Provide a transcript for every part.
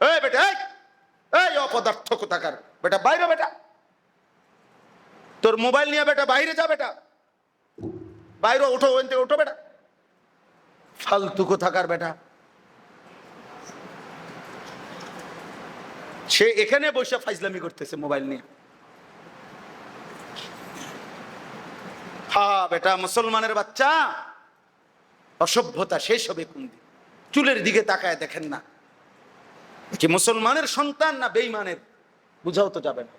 এই বেটা, এই অপদার্থ কোথাকার বেটা, বাইরে বেটা, তোর মোবাইল নিয়ে বেটা বাইরে যা বেটা, বাইরে ওঠো, ওখান থেকে ওঠো বেটা, ফালতু কোথাকার বেটা। সে এখানে বসে ফাইজলামি করতেছে মোবাইল নিয়ে। হা বেটা, মুসলমানের বাচ্চা, অসভ্যতা শেষ হবে কোন দিন? চুলের দিকে তাকায় দেখেন না যে মুসলমানের সন্তান না বেঈমানের, বুঝাও তো যাবে না।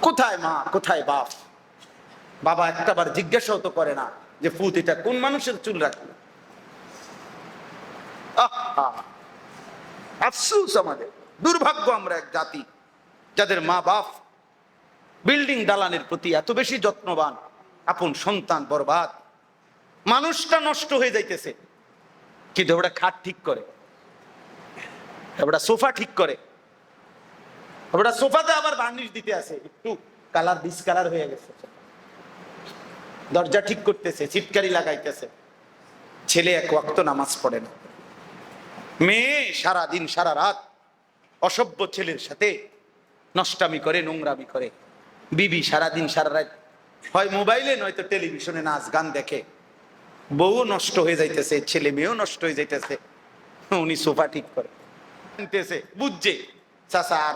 কোথায় মা, কোথায় বাপ? বাবা একটাবার জিজ্ঞাসাও তো করে না যে ফুত এটা কোন মানুষের চুল রাখলো। আফসোস আমাদের, দুর্ভাগ্য আমরা এক জাতি যাদের মা বাপ বিল্ডিং দালানের প্রতি এত বেশি যত্নবান, আপন সন্তান বরবাদ, মানুষটা নষ্ট হয়ে যাইতেছে, কিন্তু ওটা খাট ঠিক করে, ওটা সোফা ঠিক করে, ওটা সোফাতে আবার বার্নিশ দিতে আছে, একটু কালার ডিসকালার হয়ে গেছে, দরজা ঠিক করতেছে, ছিটকারি লাগাইতেছে। ছেলে এক ওয়াক্ত নামাজ পড়ে না, মেয়ে সারা দিন সারা রাত অসভ্য ছেলের সাথে নষ্টামি করে, নোংরামি করে, বিবি সারাদিন সারা রাত হয় মোবাইলে নয়তো টেলিভিশনে নাচ গান দেখে, বউ নষ্ট হয়ে যাইতেছে, ছেলে মেয়েও নষ্ট হয়ে যাইতেছে, উনি সোফা ঠিক করে বুঝছে চাচা আর